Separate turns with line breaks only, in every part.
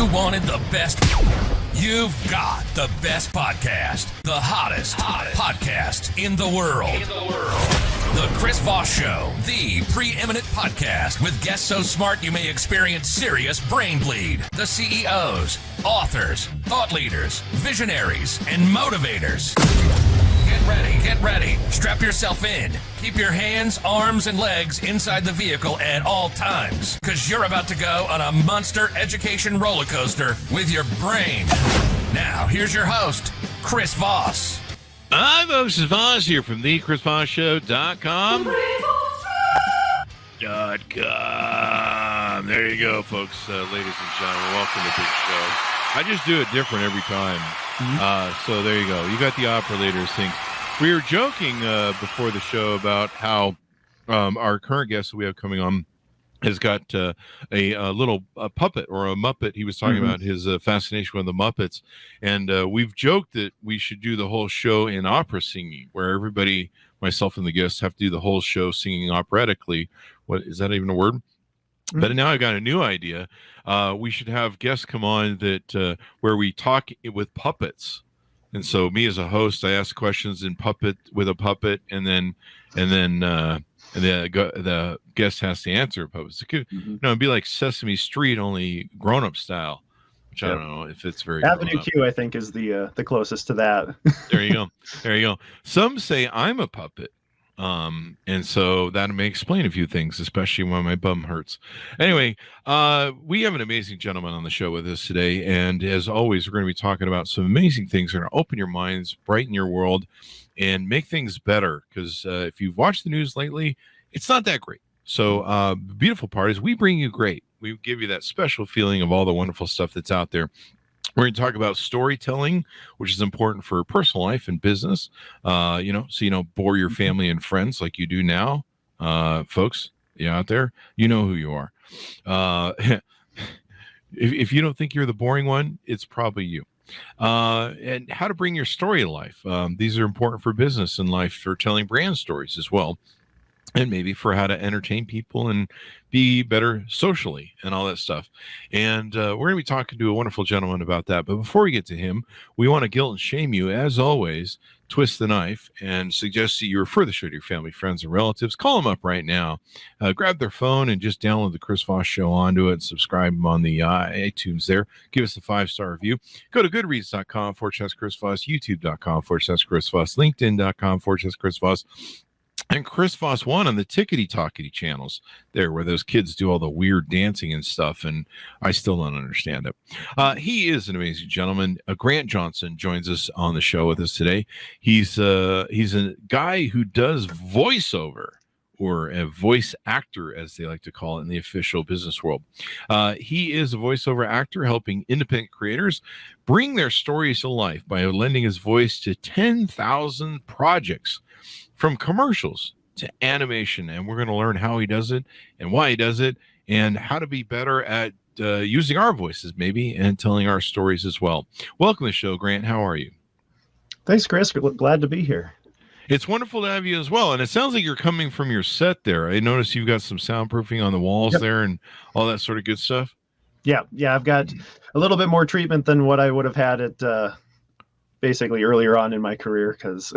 You wanted the best. You've got the best podcast. The hottest podcast in the world. The Chris Voss Show, the preeminent podcast with guests so smart you may experience serious brain bleed. The CEOs, authors, thought leaders, visionaries, and motivators. Get ready. Strap yourself in. Keep your hands, arms, and legs inside the vehicle at all times, because you're about to go on a monster education roller coaster with your brain. Now, here's your host, Chris Voss.
Hi, folks. It's Voss here from the ChrisVossShow.com. .com. There you go, folks. Ladies and gentlemen, welcome to Big Show. I just do it different every time. So there you go. You got the operators things. We were joking before the show about how our current guest that we have coming on has got a little puppet or a Muppet. He was talking about his fascination with the Muppets. And we've joked that we should do the whole show in opera singing, where everybody, myself and the guests, have to do the whole show singing operatically. What is that even a word? But now I've got a new idea. We should have guests come on that where we talk with puppets. And so me as a host, I ask questions in puppet with a puppet, and then the guest has to answer puppets. It could, it'd be like Sesame Street, only grown-up style, which I don't know if it's very
Avenue Q, I think, is the closest to that.
There you go. Some say I'm a puppet. And so that may explain a few things, especially when my bum hurts. Anyway, we have an amazing gentleman on the show with us today. And as always, we're going to be talking about some amazing things that are going to open your minds, brighten your world, and make things better. Because if you've watched the news lately, it's not that great. So the beautiful part is we bring you great. We give you that special feeling of all the wonderful stuff that's out there. We're going to talk about storytelling, which is important for personal life and business, so you don't bore your family and friends like you do now. Folks, you out there, you know who you are. If you don't think you're the boring one, it's probably you. And how to bring your story to life. These are important for business and life, for telling brand stories as well. And maybe for how to entertain people and be better socially and all that stuff. And we're going to be talking to a wonderful gentleman about that. But before we get to him, we want to guilt and shame you, as always, twist the knife, and suggest that you refer the show to your family, friends, and relatives. Call them up right now. Grab their phone and just download the Chris Voss Show onto it and subscribe them on the iTunes there. Give us a 5-star review. Go to goodreads.com/Chris Voss, youtube.com/Chris Voss, linkedin.com/Chris Voss. And Chris Voss 1 on the Tickety-Talkety channels there, where those kids do all the weird dancing and stuff, and I still don't understand it. He is an amazing gentleman. Grant Johnson joins us on the show with us today. He's a guy who does voiceover, or a voice actor, as they like to call it in the official business world. He is a voiceover actor helping independent creators bring their stories to life by lending his voice to 10,000 projects, from commercials to animation. And we're going to learn how he does it and why he does it and how to be better at using our voices maybe and telling our stories as well. Welcome to the show, Grant. How are you?
Thanks, Chris. Glad to be here.
It's wonderful to have you as well. And it sounds like you're coming from your set there. I noticed you've got some soundproofing on the walls there and all that sort of good stuff. Yeah.
I've got a little bit more treatment than what I would have had at basically earlier on in my career, because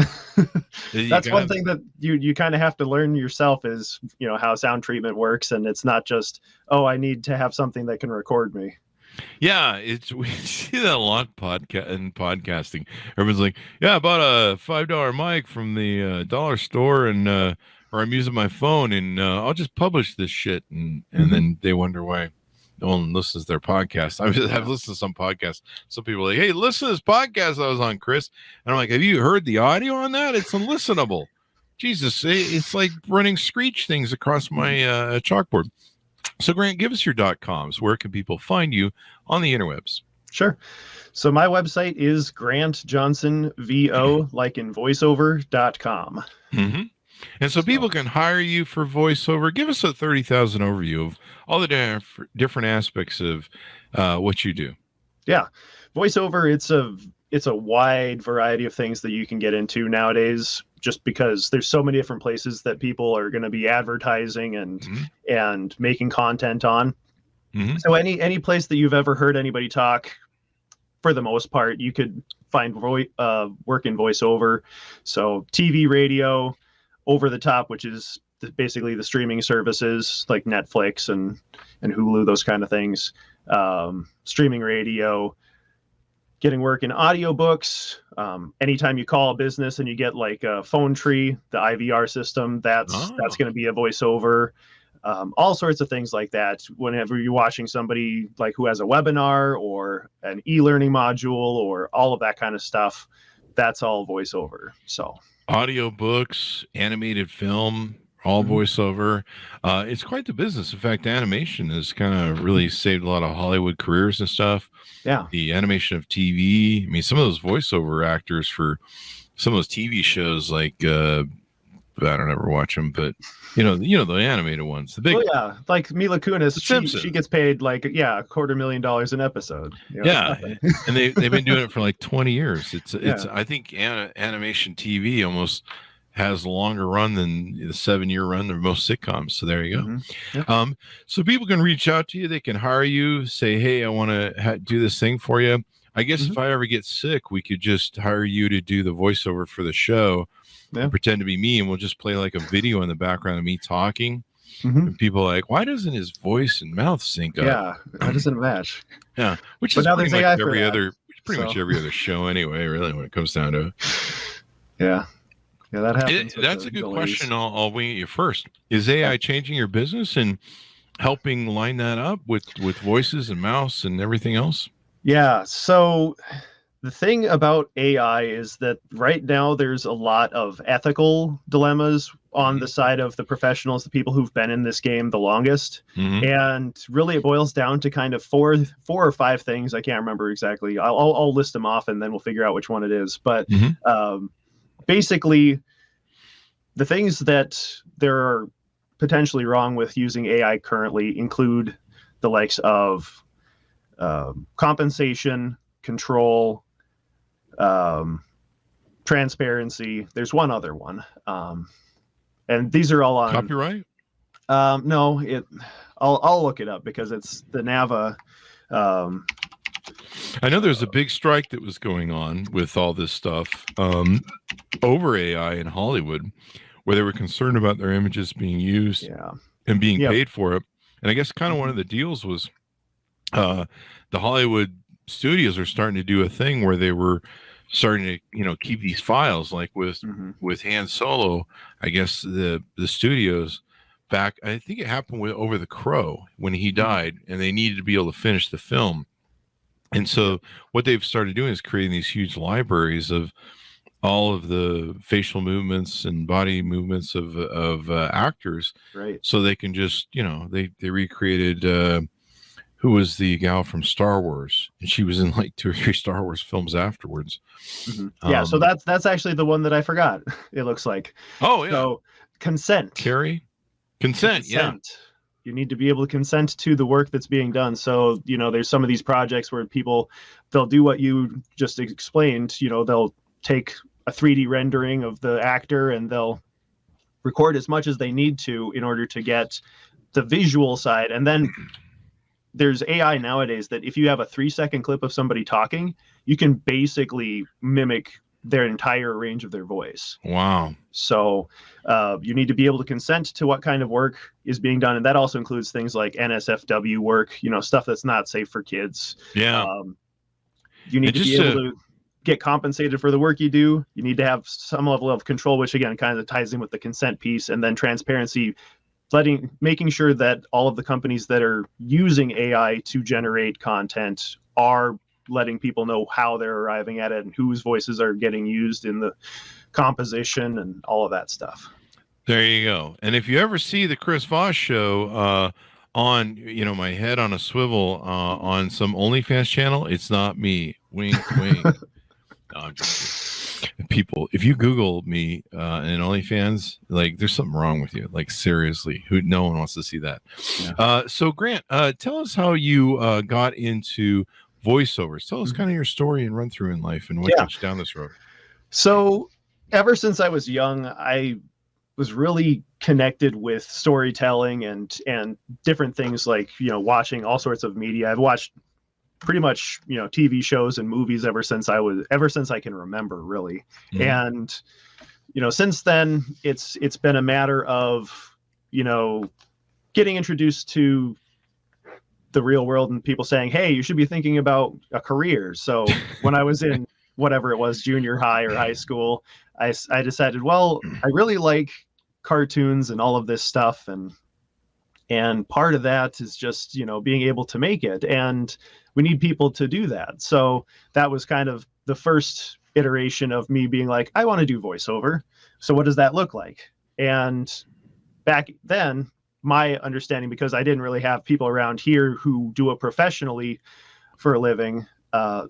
that's one thing that you kind of have to learn yourself is, how sound treatment works. And it's not just, I need to have something that can record me.
Yeah, we see that a lot in podcasting. Everyone's like, I bought a $5 mic from the dollar store, and or I'm using my phone, and I'll just publish this shit. And then they wonder why no one listens to their podcast. I've listened to some podcasts. Some people are like, hey, listen to this podcast I was on, Chris. And I'm like, have you heard the audio on that? It's unlistenable. Jesus, it's like running screech things across my chalkboard. So, Grant, give us your .coms. Where can people find you on the interwebs?
Sure. So my website is grantjohnsonvo, like in voiceover.com.
And so people can hire you for voiceover. Give us a 30,000 overview of all the different aspects of what you do.
Yeah. Voiceover, it's a wide variety of things that you can get into nowadays, just because there's so many different places that people are going to be advertising and making content on.
Mm-hmm.
So any place that you've ever heard anybody talk, for the most part, you could find work in voiceover. So TV, radio, over the top, which is basically the streaming services like Netflix and Hulu, those kind of things. Streaming radio, getting work in audiobooks. Anytime you call a business and you get like a phone tree, the IVR system, that's going to be a voiceover. All sorts of things like that. Whenever you're watching somebody like who has a webinar or an e-learning module or all of that kind of stuff, that's all voiceover. So
audiobooks, animated film, all voiceover. It's quite the business. In fact, animation has kind of really saved a lot of Hollywood careers and stuff.
Yeah.
The animation of TV. I mean, some of those voiceover actors for some of those TV shows, like I don't ever watch them, but you know the animated ones. The big,
like Mila Kunis, she gets paid like $250,000 an episode.
And they've been doing it for like 20 years. It's I think animation TV almost has a longer run than the 7-year run of most sitcoms. So there you go.
Mm-hmm. Yeah.
So people can reach out to you. They can hire you. Say, hey, I want to do this thing for you. I guess if I ever get sick, we could just hire you to do the voiceover for the show. And pretend to be me, and we'll just play like a video in the background of me talking. And people are like, why doesn't his voice and mouth sync up?
Yeah, how doesn't match?
Yeah, which is pretty much every other show anyway, really, when it comes down to it.
Yeah, that happens.
That's a good question. I'll wing at you first. Is AI changing your business and helping line that up with voices and mouse and everything else?
Yeah, so the thing about AI is that right now there's a lot of ethical dilemmas on the side of the professionals, the people who've been in this game the longest. And really it boils down to kind of four or five things. I can't remember exactly. I'll list them off and then we'll figure out which one it is. But basically the things that there are potentially wrong with using AI currently include the likes of compensation, control, transparency. There's one other one, and these are all on
copyright.
No, I'll look it up because it's the NAVA.
I know there's a big strike that was going on with all this stuff over AI in Hollywood, where they were concerned about their images being used and being paid for it. And I guess kind of one of the deals was the Hollywood studios are starting to do a thing where they were starting to keep these files, like with Han Solo. I guess the studios back, I think it happened with Over the Crow when he died, and they needed to be able to finish the film. And so what they've started doing is creating these huge libraries of all of the facial movements and body movements of actors,
right? So
they can just they recreated who was the gal from Star Wars, and she was in like 2 or 3 Star Wars films afterwards.
Yeah, so that's actually the one that I forgot. It looks like.
Oh yeah.
So consent.
Carrie. Consent. Yeah.
You need to be able to consent to the work that's being done. So there's some of these projects where they'll do what you just explained. They'll take a 3D rendering of the actor and they'll record as much as they need to in order to get the visual side, and then there's AI nowadays that if you have a 3-second clip of somebody talking, you can basically mimic their entire range of their voice.
Wow.
So you need to be able to consent to what kind of work is being done. And that also includes things like NSFW work, stuff that's not safe for kids.
Yeah.
You need to be able to get compensated for the work you do. You need to have some level of control, which again, kind of ties in with the consent piece, and then transparency, making sure that all of the companies that are using AI to generate content are letting people know how they're arriving at it and whose voices are getting used in the composition and all of that stuff.
There you go. And if you ever see the Chris Voss Show on, my head on a swivel on some OnlyFans channel, it's not me. Wink, wink. No, I'm just kidding. People, if you Google me and OnlyFans, like there's something wrong with you. Like seriously, no one wants to see that. Yeah. So Grant, tell us how you got into voiceovers. Tell us kind of your story and run through in life and what got you down this road.
So ever since I was young, I was really connected with storytelling and different things, like, watching all sorts of media. I've watched pretty much, TV shows and movies ever since I can remember, really. And, since then it's been a matter of, getting introduced to the real world and people saying, hey, you should be thinking about a career. So when I was in whatever it was, junior high or high school, I decided, well, I really like cartoons and all of this stuff. And part of that is just, being able to make it. And we need people to do that. So that was kind of the first iteration of me being like, I want to do voiceover. So what does that look like? And back then, my understanding, because I didn't really have people around here who do it professionally for a living,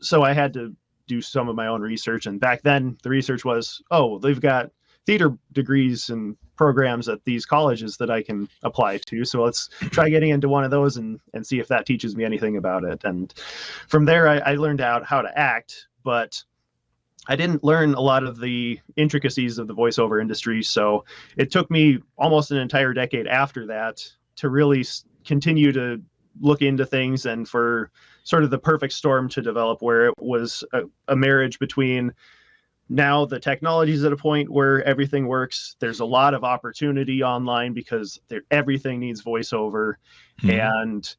so I had to do some of my own research. And back then the research was, oh, they've got theater degrees and programs at these colleges that I can apply to, so let's try getting into one of those and see if that teaches me anything about it. And from there I learned out how to act, but I didn't learn a lot of the intricacies of the voiceover industry. So it took me almost an entire decade after that to really continue to look into things, and for sort of the perfect storm to develop, where it was a marriage between, now the technology is at a point where everything works. There's a lot of opportunity online because everything needs voiceover. And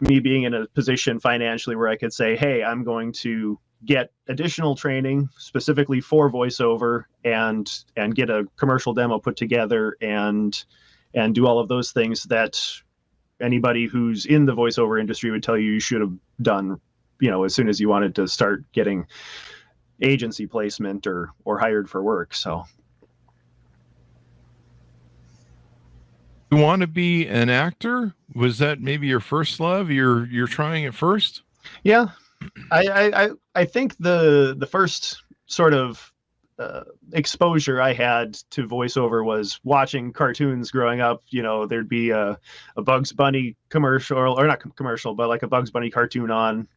me being in a position financially where I could say, hey, I'm going to get additional training specifically for voiceover and get a commercial demo put together and do all of those things that anybody who's in the voiceover industry would tell you should have done, as soon as you wanted to start getting agency placement or hired for work. So
you want to be an actor? Was that maybe your first love? You're trying it first?
Yeah. I think the first sort of exposure I had to voiceover was watching cartoons growing up. There'd be a Bugs Bunny commercial, or not commercial, but like a Bugs Bunny cartoon on.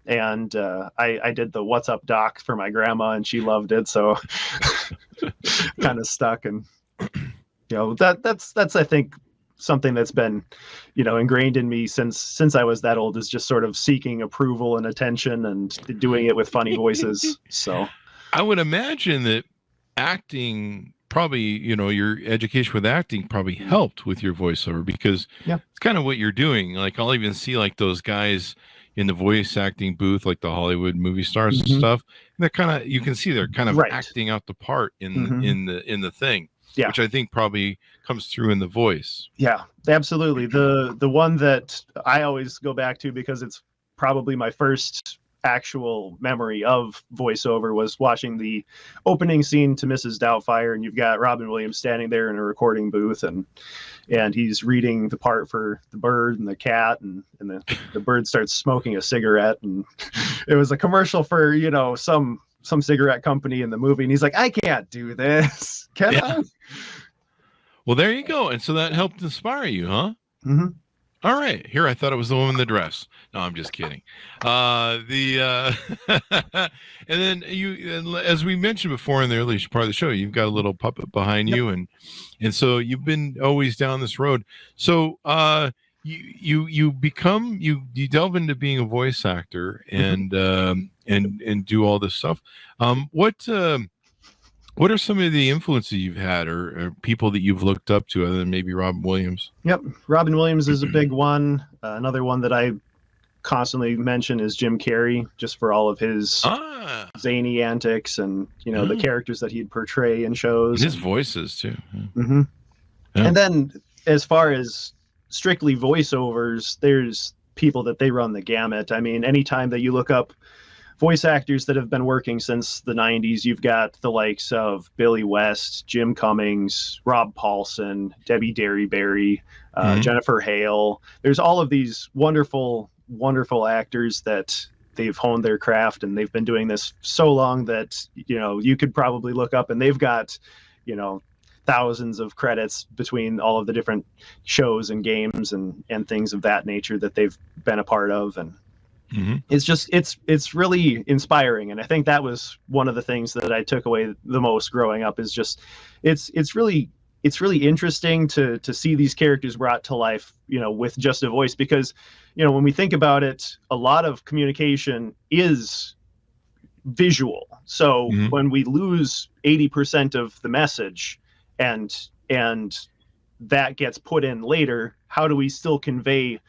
And I did the "What's Up, Doc" for my grandma, and she loved it. So kind of stuck. And, that's I think something that's been, ingrained in me since I was that old, is just sort of seeking approval and attention and doing it with funny voices. So
I would imagine that acting probably, your education with acting probably helped with your voiceover, because it's kind of what you're doing. Like, I'll even see like those guys in the voice acting booth, like the Hollywood movie stars and stuff. And they're kind of, you can see they're kind of acting out the part in the thing. Yeah. Which I think probably comes through in the voice.
Yeah, absolutely. The one that I always go back to, because it's probably my first actual memory of voiceover, was watching the opening scene to Mrs. Doubtfire, and you've got Robin Williams standing there in a recording booth, and he's reading the part for the bird and the cat, and the bird starts smoking a cigarette, and it was a commercial for, some cigarette company in the movie, and he's like, I can't do this. Can I?
Well, there you go. And so that helped inspire you, huh?
Mm-hmm.
All right. Here, I thought it was the woman in the dress. No, I'm just kidding. And then as we mentioned before in the early part of the show, you've got a little puppet behind you, and so you've been always down this road. So you delve into being a voice actor and do all this stuff. What are some of the influences you've had, or people that you've looked up to, other than maybe Robin Williams?
Yep. Robin Williams is a big one. Another one that I constantly mention is Jim Carrey, just for all of his zany antics and, the characters that he'd portray in shows.
His voices too.
Mm-hmm. Yeah. And then as far as strictly voiceovers, there's people that they run the gamut. I mean, anytime that you look up voice actors that have been working since the 90s, you've got the likes of Billy West, Jim Cummings, Rob Paulson, Debbie Derryberry, Jennifer Hale. There's all of these wonderful, wonderful actors that they've honed their craft, and they've been doing this so long that, you could probably look up and they've got, thousands of credits between all of the different shows and games and things of that nature that they've been a part of. And it's just, it's really inspiring. And I think that was one of the things that I took away the most growing up, is just, it's really it's really interesting to see these characters brought to life, with just a voice, because, when we think about it, a lot of communication is visual. So when we lose 80% of the message and that gets put in later, how do we still convey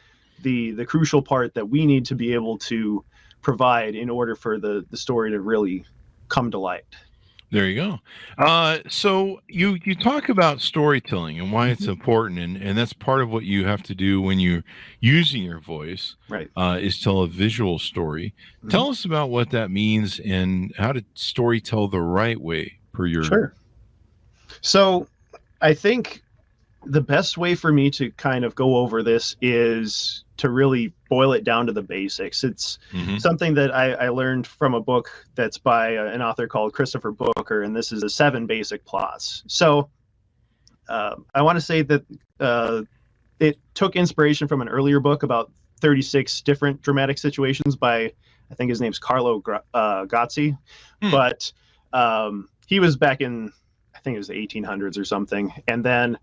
the crucial part that we need to be able to provide in order for the story to really come to light?
There you go. So you talk about storytelling and why it's important, and that's part of what you have to do when you're using your voice,
right?
Is tell a visual story. Tell us about what that means and how to story tell the right way per your.
Sure. So I think the best way for me to kind of go over this is to really boil it down to the basics. It's something that I learned from a book that's by an author called Christopher Booker, and this is the 7 basic plots. So I want to say that it took inspiration from an earlier book about 36 different dramatic situations by, I think his name's Carlo Gozzi, but he was back in, I think it was the 1800s or something. And then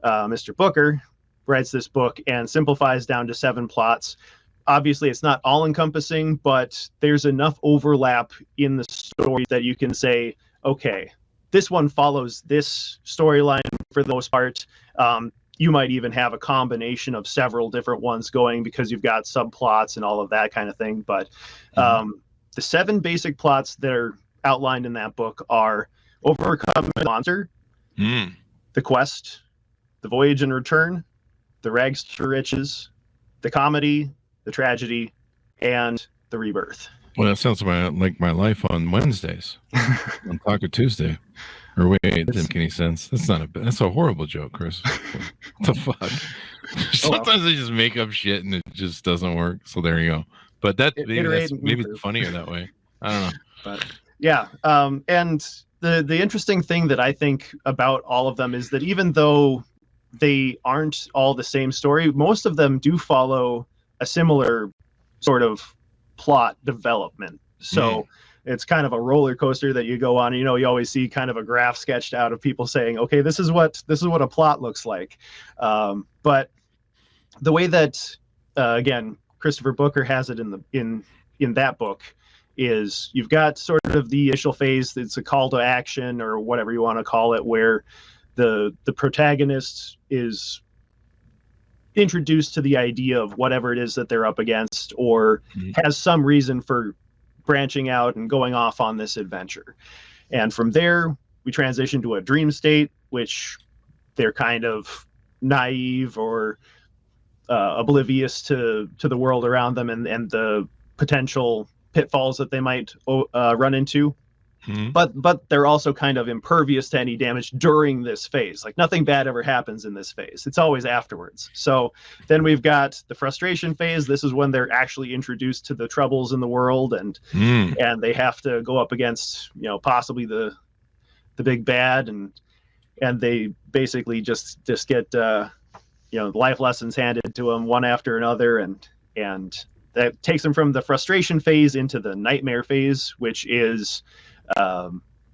Mr. Booker writes this book and simplifies down to 7 plots. Obviously, it's not all encompassing, but there's enough overlap in the story that you can say, okay, this one follows this storyline for the most part. You might even have a combination of several different ones going because you've got subplots and all of that kind of thing. But the 7 basic plots that are outlined in that book are overcoming the monster, the quest, the voyage and return, the rags to riches, the comedy, the tragedy, and the rebirth.
Well, that sounds like my life on Wednesdays on Taco Tuesday. Or wait, it didn't make any sense. That's a horrible joke, Chris. What the fuck? Sometimes I just make up shit and it just doesn't work. So there you go. But maybe it's funnier that way. I don't know.
But yeah, and the interesting thing that I think about all of them is that even though they aren't all the same story, most of them do follow a similar sort of plot development. So it's kind of a roller coaster that you go on. You always see kind of a graph sketched out of people saying, okay, this is what a plot looks like. But the way that again, Christopher Booker has it in that book is you've got sort of the initial phase. It's a call to action or whatever you want to call it, where the protagonist is introduced to the idea of whatever it is that they're up against, or has some reason for branching out and going off on this adventure. And from there, we transition to a dream state, which they're kind of naive or oblivious to the world around them and the potential pitfalls that they might run into. But they're also kind of impervious to any damage during this phase. Like nothing bad ever happens in this phase. It's always afterwards. So then we've got the frustration phase. This is when they're actually introduced to the troubles in the world and they have to go up against, possibly the big bad, and they basically just get life lessons handed to them one after another, and that takes them from the frustration phase into the nightmare phase, which is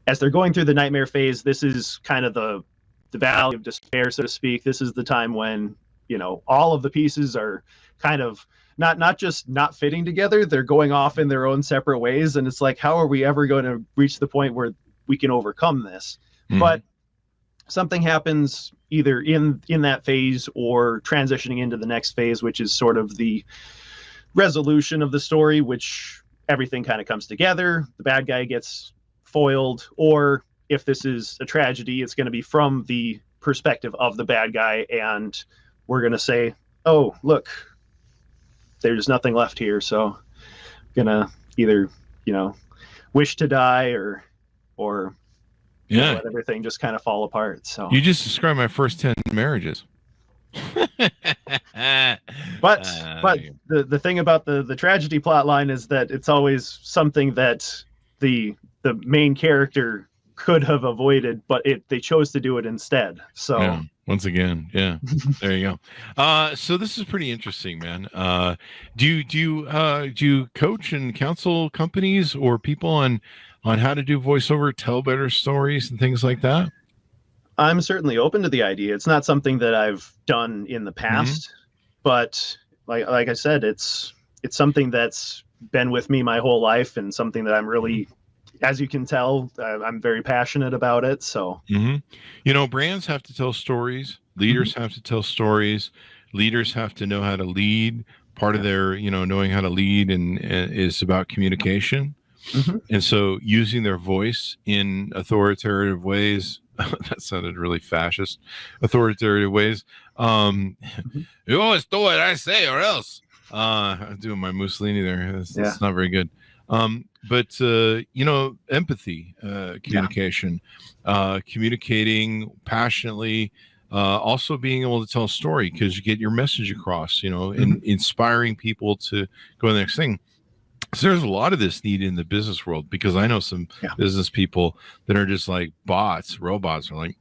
as they're going through the nightmare phase, this is kind of the valley of despair, so to speak. This is the time when, all of the pieces are kind of not just not fitting together, they're going off in their own separate ways. And it's like, how are we ever going to reach the point where we can overcome this? But something happens either in that phase or transitioning into the next phase, which is sort of the resolution of the story, which everything kind of comes together. The bad guy gets foiled, or if this is a tragedy, it's going to be from the perspective of the bad guy, and we're going to say, oh, look, there's nothing left here, so I'm gonna either wish to die or let everything just kind of fall apart. So
you just described my first 10 marriages.
but the thing about the tragedy plot line is that it's always something that the main character could have avoided, but they chose to do it instead. So
once again, there you go. So this is pretty interesting, man. Do you coach and counsel companies or people on how to do voiceover, tell better stories and things like that?
I'm certainly open to the idea. It's not something that I've done in the past, but like I said, it's something that's been with me my whole life, and something that I'm really, as you can tell, I'm very passionate about it. So,
brands have to tell stories. Leaders have to tell stories. Leaders have to know how to lead. Part of their, knowing how to lead and is about communication. And so using their voice in authoritative ways, that sounded really fascist, authoritative ways. You always do what I say or else. I'm doing my Mussolini there. That's not very good. But empathy, communication, communicating passionately, also being able to tell a story, because you get your message across, and inspiring people to go to the next thing. So there's a lot of this need in the business world, because I know some business people that are just like robots are like,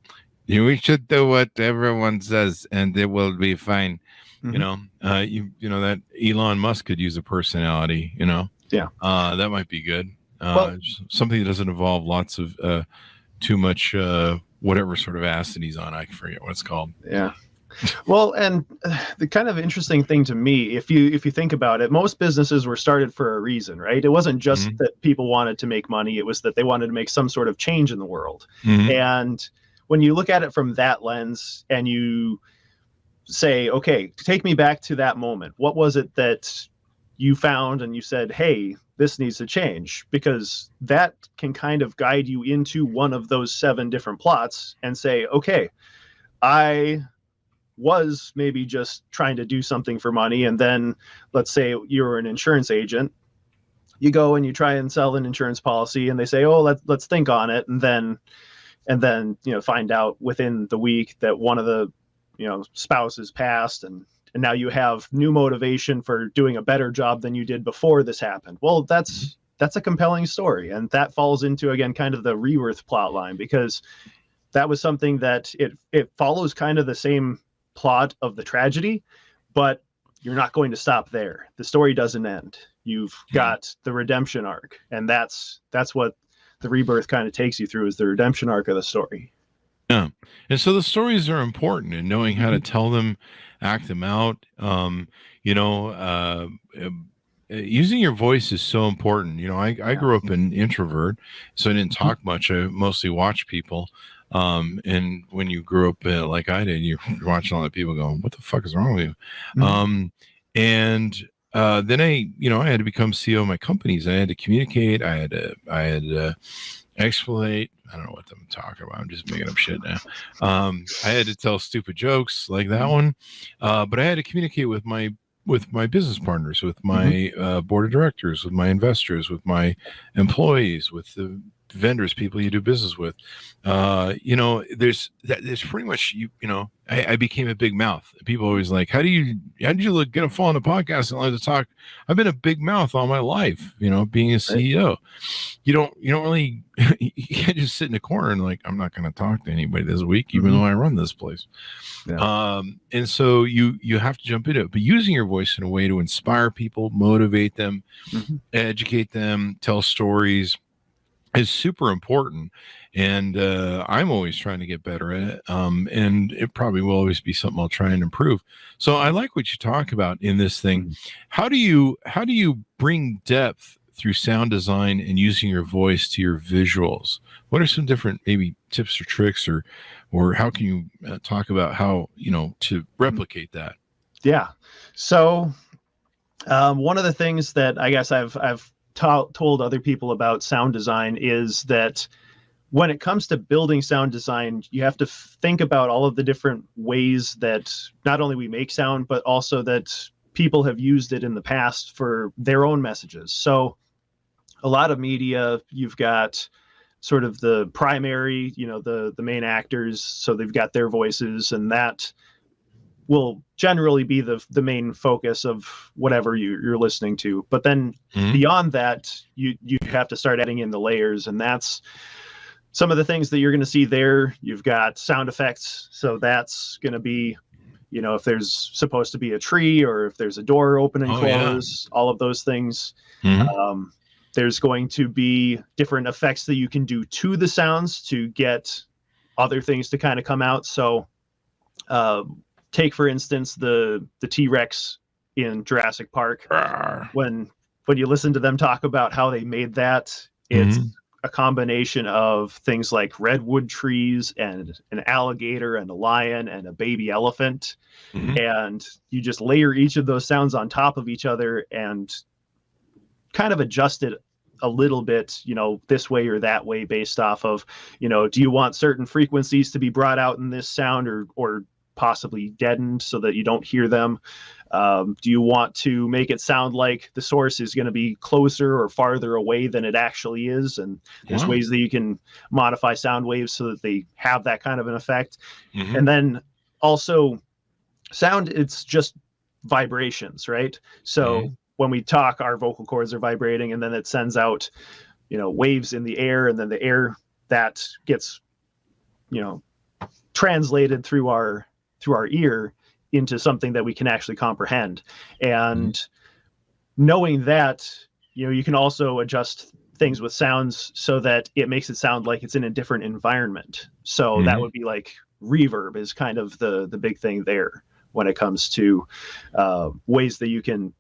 we should do what everyone says and it will be fine. That Elon Musk could use a personality, that might be good. Something that doesn't involve lots of too much whatever sort of acid he's on. I forget what it's called.
Yeah. Well, and the kind of interesting thing to me, if you think about it, most businesses were started for a reason, right? It wasn't just that people wanted to make money. It was that they wanted to make some sort of change in the world. And when you look at it from that lens and you say, okay, take me back to that moment. What was it that you found and you said, hey, this needs to change? Because that can kind of guide you into one of those 7 different plots and say, okay, I was maybe just trying to do something for money. And then let's say you're an insurance agent. You go and you try and sell an insurance policy, and they say, oh, let's think on it. And then, find out within the week that one of the, spouses passed, and now you have new motivation for doing a better job than you did before this happened. Well, that's a compelling story. And that falls into, again, kind of the Rebirth plot line, because that was something that it follows kind of the same plot of the tragedy, but you're not going to stop there. The story doesn't end. You've got the redemption arc, and that's what the Rebirth kind of takes you through, is the redemption arc of the story.
Yeah. And so the stories are important, and knowing how to tell them, act them out. Using your voice is so important. I grew up an introvert, so I didn't talk much. I mostly watched people. And when you grew up like I did, you're watching all the people going, what the fuck is wrong with you? Then I had to become CEO of my companies. I had to communicate. I had to exploit. I don't know what I'm talking about. I'm just making up shit now. I had to tell stupid jokes like that one. But I had to communicate with my business partners, with my board of directors, with my investors, with my employees, with the vendors, people you do business with. There's pretty much, I became a big mouth. People always like, how did you get a fall on the podcast and let to talk? I've been a big mouth all my life, being a CEO. You don't really, you can't just sit in a corner and like, I'm not going to talk to anybody this week, even though I run this place. And so you have to jump into it, but using your voice in a way to inspire people, motivate them, educate them, tell stories is super important. And I'm always trying to get better at it. And it probably will always be something I'll try and improve. So I like what you talk about in this thing. How do you bring depth through sound design and using your voice to your visuals? What are some different maybe tips or tricks, or how can you talk about how, to replicate that?
Yeah. So one of the things that I guess I've told other people about sound design is that when it comes to building sound design, you have to think about all of the different ways that not only we make sound, but also that people have used it in the past for their own messages. So a lot of media, you've got sort of the primary, the main actors. So they've got their voices, and that will generally be the main focus of whatever you're listening to. But then beyond that, you have to start adding in the layers, and that's some of the things that you're going to see there. You've got sound effects. So that's going to be, if there's supposed to be a tree, or if there's a door open and close, all of those things. There's going to be different effects that you can do to the sounds to get other things to kind of come out. So take, for instance, the T-Rex in Jurassic Park. When you listen to them talk about how they made that, it's a combination of things like redwood trees and an alligator and a lion and a baby elephant. And you just layer each of those sounds on top of each other and kind of adjust it a little bit, this way or that way, based off of, do you want certain frequencies to be brought out in this sound or possibly deadened so that you don't hear them? Do you want to make it sound like the source is going to be closer or farther away than it actually is? And there's ways that you can modify sound waves so that they have that kind of an effect. And then also sound, it's just vibrations, right? So when we talk, our vocal cords are vibrating, and then it sends out, waves in the air, and then the air that gets, translated through our ear into something that we can actually comprehend. And knowing that, you can also adjust things with sounds so that it makes it sound like it's in a different environment. So that would be like reverb is kind of the big thing there when it comes to ways that you can,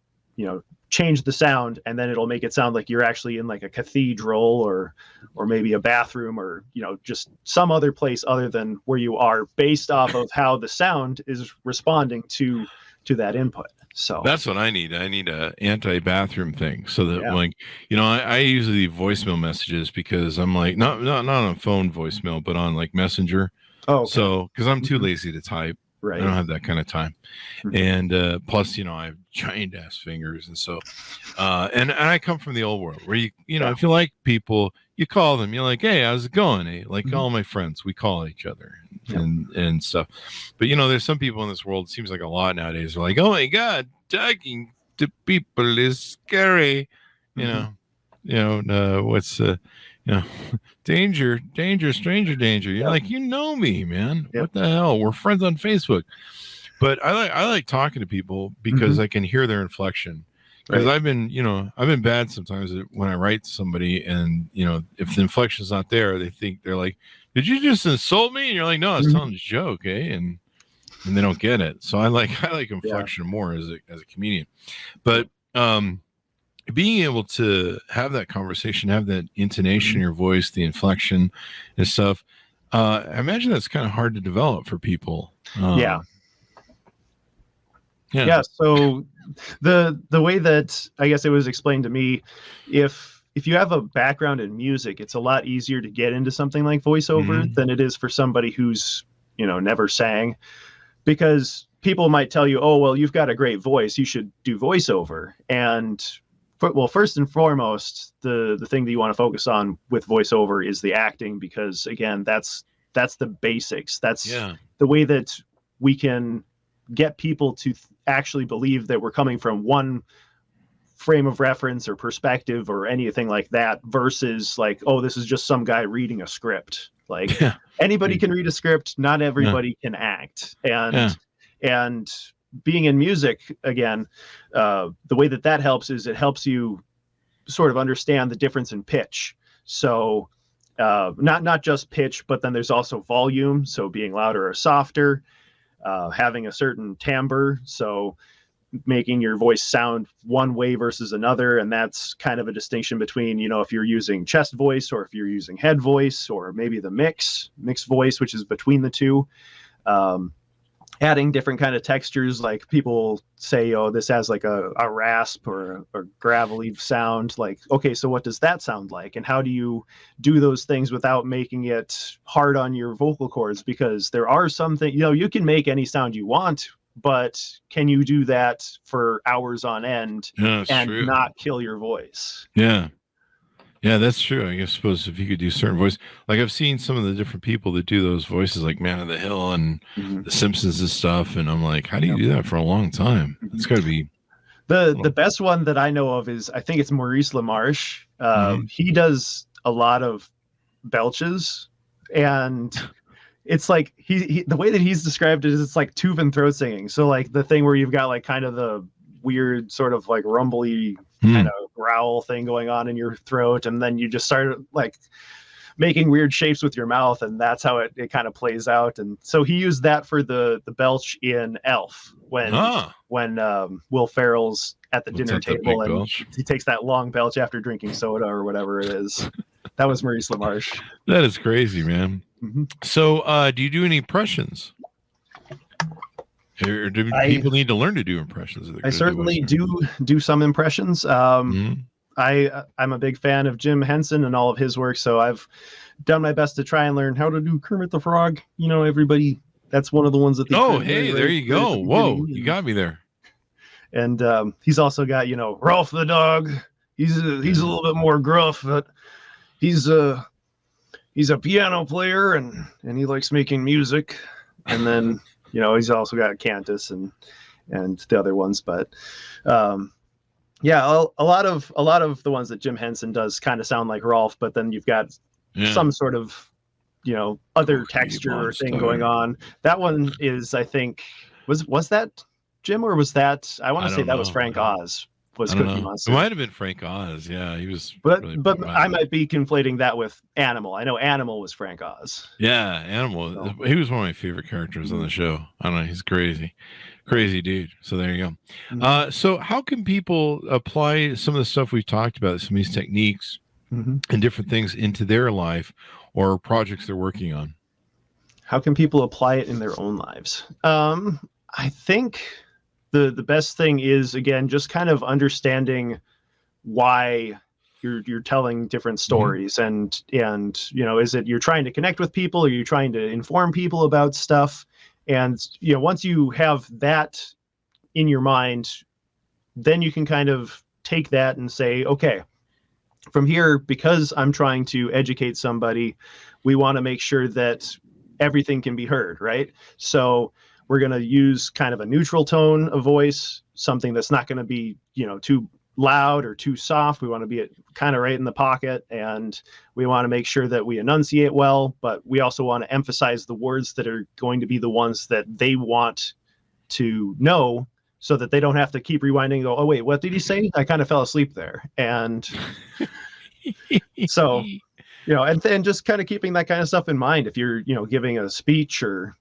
change the sound, and then it'll make it sound like you're actually in like a cathedral or maybe a bathroom or, just some other place other than where you are, based off of how the sound is responding to that input. So
that's what I need. I need a anti-bathroom thing so that I usually leave voicemail messages because I'm like, not on phone voicemail, but on like Messenger. Oh, okay. So, cause I'm too lazy to type. Right. I don't have that kind of time. And plus, I have giant ass fingers. And so, and I come from the old world where if you like people, you call them, you're like, hey, how's it going? Hey, like all my friends, we call each other and stuff. But, there's some people in this world, it seems like a lot nowadays, are like, oh my God, talking to people is scary. Danger, stranger danger. You're like, me, man. What the hell? We're friends on Facebook. But I like talking to people because I can hear their inflection. Because I've been bad sometimes when I write to somebody and, if the inflection's not there, they're like, did you just insult me? And you're like, no, I was telling a joke, eh? And they don't get it. So I like inflection more as a comedian. But being able to have that conversation, have that intonation in your voice, the inflection and stuff, I imagine that's kind of hard to develop for people. Yeah.
So the way that I guess it was explained to me, if you have a background in music, it's a lot easier to get into something like voiceover than it is for somebody who's, never sang, because people might tell you, oh, well, you've got a great voice, you should do voiceover. And first and foremost, the thing that you want to focus on with voiceover is the acting, because again, that's the basics. That's the way that we can get people to actually believe that we're coming from one frame of reference or perspective or anything like that, versus like, oh, this is just some guy reading a script. Like anybody can read a script, not everybody can act. And being in music, again, the way that helps is it helps you sort of understand the difference in pitch. So not just pitch, but then there's also volume. So being louder or softer, having a certain timbre. So making your voice sound one way versus another. And that's kind of a distinction between, if you're using chest voice or if you're using head voice, or maybe the mixed voice, which is between the two. Adding different kind of textures, like people say, oh, this has like a rasp or a gravelly sound. Like, okay, so what does that sound like? And how do you do those things without making it hard on your vocal cords? Because there are some things, you can make any sound you want, but can you do that for hours on end and not kill your voice?
Yeah, that's true. I suppose if you could do certain voice, like I've seen some of the different people that do those voices, like Man of the Hill and The Simpsons and stuff, and I'm like, how do you do that for a long time? It's got to be
the best one that I know of is, I think it's Maurice LaMarche. He does a lot of belches, and it's like he the way that he's described it is it's like tooth and throat singing. So like the thing where you've got like kind of the weird sort of like rumbly kind of growl thing going on in your throat, and then you just start like making weird shapes with your mouth, and that's how it kind of plays out. And so he used that for the belch in Elf when Will Ferrell's at the dinner table and he takes that long belch after drinking soda or whatever it is. That was Maurice LaMarche.
That is crazy, man. Mm-hmm. So do you do any impressions? Or do people need to learn to do impressions?
I certainly do some impressions. I'm a big fan of Jim Henson and all of his work, so I've done my best to try and learn how to do Kermit the Frog. You know, everybody, that's one of the ones that.
There you go. Whoa, you got me there.
And he's also got, you know, Rolf the dog. He's a little bit more gruff, but he's a piano player and he likes making music. And then, you know, he's also got Cantus and the other ones, but yeah, a lot of the ones that Jim Henson does kind of sound like Rolf, but then you've got some sort of, you know, other texture or thing going on. That one is, I think, was that Jim or was that? I want to say that was Frank Oz. Was Cookie Monster?
It might have been Frank Oz. Yeah, he was.
But I might be conflating that with Animal. I know Animal was Frank Oz.
Yeah, Animal. So. He was one of my favorite characters on the show. I don't know. He's crazy dude. So there you go. Mm-hmm. So how can people apply some of the stuff we've talked about, some of these techniques and different things into their life or projects they're working on?
How can people apply it in their own lives? I think the best thing is, again, just kind of understanding why you're telling different stories and you know, is it you're trying to connect with people, or you're trying to inform people about stuff? And you know, once you have that in your mind, then you can kind of take that and say, okay, from here, because I'm trying to educate somebody, we want to make sure that everything can be heard, right? So we're going to use kind of a neutral tone of voice, something that's not going to be, you know, too loud or too soft. We want to be kind of right in the pocket, and we want to make sure that we enunciate well, but we also want to emphasize the words that are going to be the ones that they want to know, so that they don't have to keep rewinding and go, oh wait, what did he say? I kind of fell asleep there. And so, you know, and just kind of keeping that kind of stuff in mind. If you're, you know, giving a speech or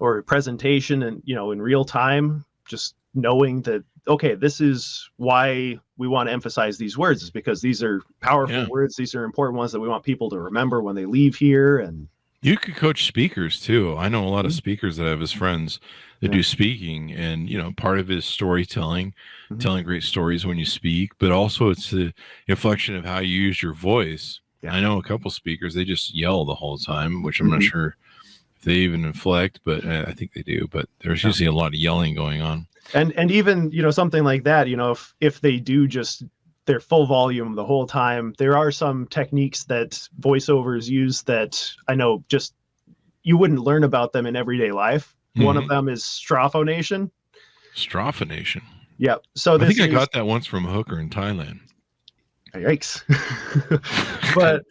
a presentation and, you know, in real time, just knowing that, okay, this is why we want to emphasize these words, is because these are powerful words. These are important ones that we want people to remember when they leave here. And
you could coach speakers too. I know a lot of speakers that I have as friends that do speaking, and, you know, part of it is storytelling, telling great stories when you speak, but also it's the inflection of how you use your voice. I know a couple speakers, they just yell the whole time, which I'm not sure if they even inflect, but I think they do, but there's usually a lot of yelling going on.
And even, you know, something like that, you know, if they do just their full volume the whole time, there are some techniques that voiceovers use that I know just you wouldn't learn about them in everyday life. One of them is strophonation.
Strophonation.
Yep. So
I think I got that once from a hooker in Thailand.
Yikes. But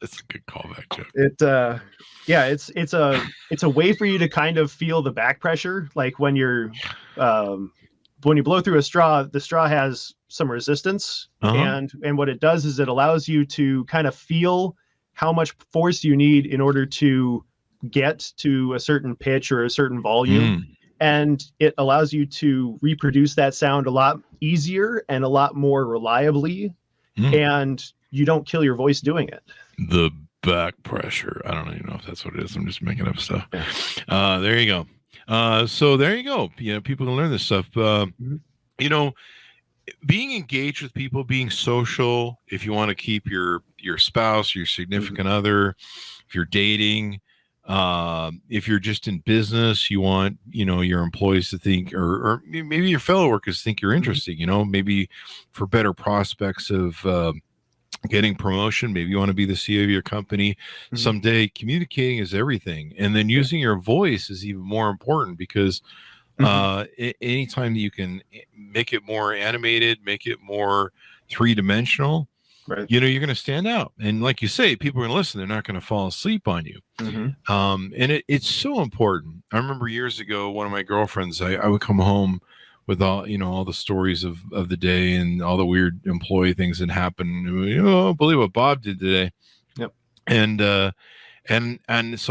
it's a good callback joke.
It's a way for you to kind of feel the back pressure, like when you're when you blow through a straw, the straw has some resistance, and what it does is it allows you to kind of feel how much force you need in order to get to a certain pitch or a certain volume. And it allows you to reproduce that sound a lot easier and a lot more reliably, and you don't kill your voice doing it. The
back pressure. I don't even know if that's what it is. I'm just making up stuff. There you go. So there you go. You know, people can learn this stuff. You know, being engaged with people, being social, if you want to keep your spouse, your significant other, if you're dating, if you're just in business, you want, you know, your employees to think, or maybe your fellow workers think you're interesting, you know, maybe for better prospects of getting promotion. Maybe you want to be the CEO of your company someday. Communicating is everything. And then using your voice is even more important, because anytime that you can make it more animated, make it more three-dimensional, you know, you're going to stand out. And like you say, people are going to listen. They're not going to fall asleep on you. And it's so important. I remember years ago, one of my girlfriends, I would come home with all, you know, all the stories of the day and all the weird employee things that happened. You know, believe what Bob did today. And so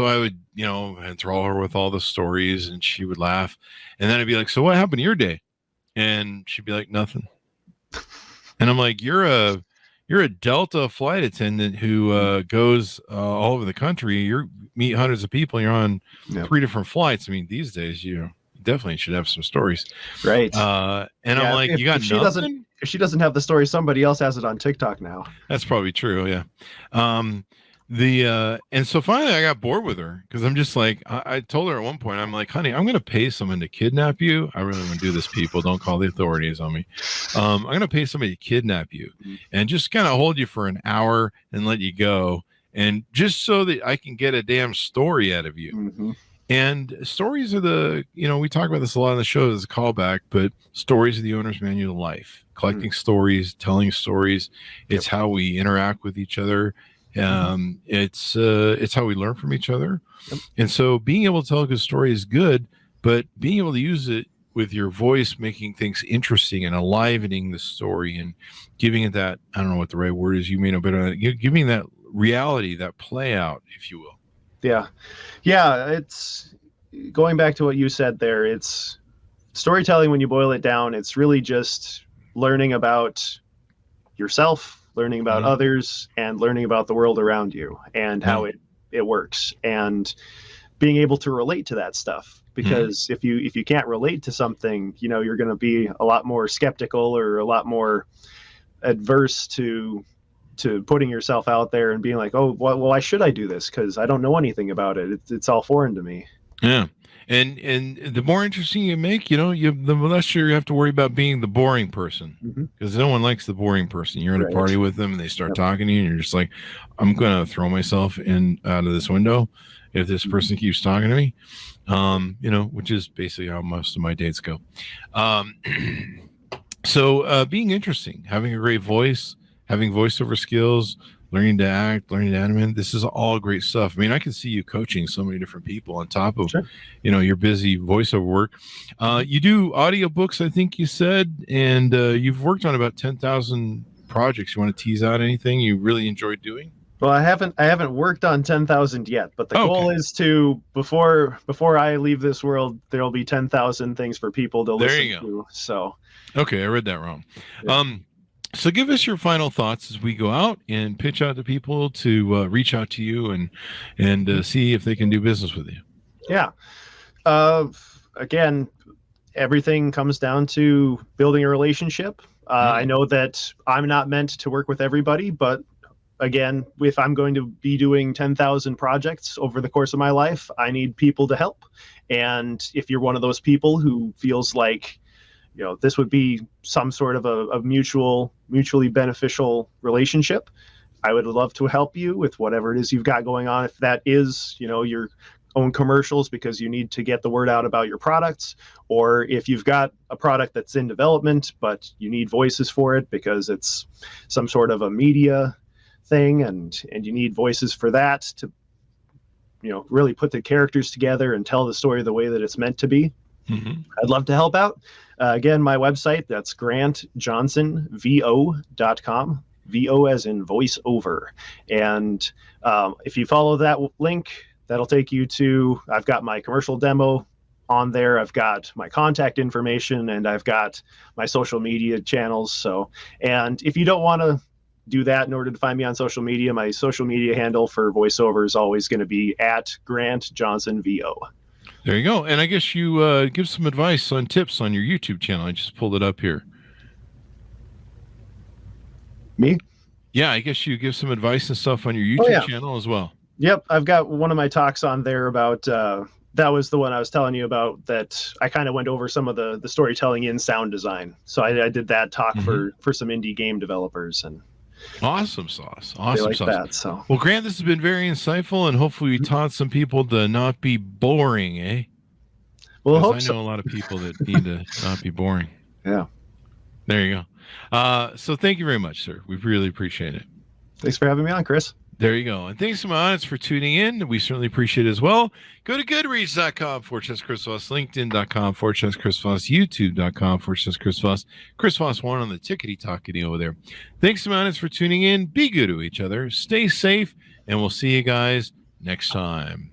I would, enthrall her with all the stories, and she would laugh. And then I'd be like, so what happened to your day? And she'd be like, nothing. And I'm like, you're a Delta flight attendant who goes all over the country. You meet hundreds of people. You're on 3 different flights. I mean, these days you definitely should have some stories,
right?
And I'm like, you got nothing?
If she doesn't have the story, somebody else has it on TikTok now.
That's probably true. Yeah. And so finally I got bored with her, because I'm just like, I told her at one point, I'm like, honey, I'm going to pay someone to kidnap you. I really want to do this, people. Don't call the authorities on me. I'm going to pay somebody to kidnap you and just kind of hold you for an hour and let you go. And just so that I can get a damn story out of you. Mm-hmm. And stories are we talk about this a lot on the show as a callback, but stories are the owner's manual of life. Collecting stories, telling stories. It's how we interact with each other. It's how we learn from each other. And so being able to tell a good story is good, but being able to use it with your voice, making things interesting and enlivening the story and giving it that, I don't know what the right word is, you may know better, giving that reality, that play out, if you will.
Yeah. It's going back to what you said there. It's storytelling. When you boil it down, it's really just learning about yourself, learning about others, and learning about the world around you and how it works, and being able to relate to that stuff. Because if you can't relate to something, you're going to be a lot more skeptical or a lot more adverse to putting yourself out there and being like, oh, well, why should I do this? Because I don't know anything about it. It's all foreign to me.
Yeah. And the more interesting you make, the less you have to worry about being the boring person, because no one likes the boring person. You're at a party with them and they start talking to you, and you're just like, I'm going to throw myself out of this window if this person keeps talking to me, which is basically how most of my dates go. So being interesting, having a great voice, having voiceover skills, learning to act, learning to animate. This is all great stuff. I mean, I can see you coaching so many different people on top of, your busy voiceover work. You do audiobooks, I think you said, and you've worked on about 10,000 projects. You want to tease out anything you really enjoyed doing?
Well, I haven't worked on 10,000 yet, but the goal is to, before I leave this world, there'll be 10,000 things for people to listen to. So,
okay, I read that wrong. Yeah. So give us your final thoughts as we go out and pitch out to people to reach out to you and see if they can do business with you.
Yeah. Again, everything comes down to building a relationship. I know that I'm not meant to work with everybody, but again, if I'm going to be doing 10,000 projects over the course of my life, I need people to help. And if you're one of those people who feels like, this would be some sort of a mutually beneficial relationship, I would love to help you with whatever it is you've got going on. If that is, your own commercials because you need to get the word out about your products, or if you've got a product that's in development, but you need voices for it because it's some sort of a media thing and you need voices for that to, really put the characters together and tell the story the way that it's meant to be. I'd love to help out. Again, my website, that's grantjohnsonvo.com, VO as in voiceover. And if you follow that link, that'll take you to, I've got my commercial demo on there. I've got my contact information and I've got my social media channels. So, and if you don't want to do that in order to find me on social media, my social media handle for voiceover is always going to be @GrantJohnsonVO.
There you go. And I guess you give some advice on tips on your YouTube channel. I just pulled it up here.
Me?
Yeah, I guess you give some advice and stuff on your YouTube channel as well.
Yep. I've got one of my talks on there about, that was the one I was telling you about, that I kind of went over some of the storytelling in sound design. So I did that talk for some indie game developers, and
awesome sauce.
That, so.
Well, Grant, this has been very insightful, and hopefully we taught some people to not be boring, eh?
Well, I
know a lot of people that need to not be boring.
Yeah.
There you go. So thank you very much, sir. We really appreciate it.
Thanks for having me on, Chris.
There you go. And thanks to my audience for tuning in. We certainly appreciate it as well. Go to goodreads.com/Chris Voss, LinkedIn.com/Chris Voss, YouTube.com/Chris Voss, Chris Voss 1 on the tickety-tockety over there. Thanks to my audience for tuning in. Be good to each other. Stay safe and we'll see you guys next time.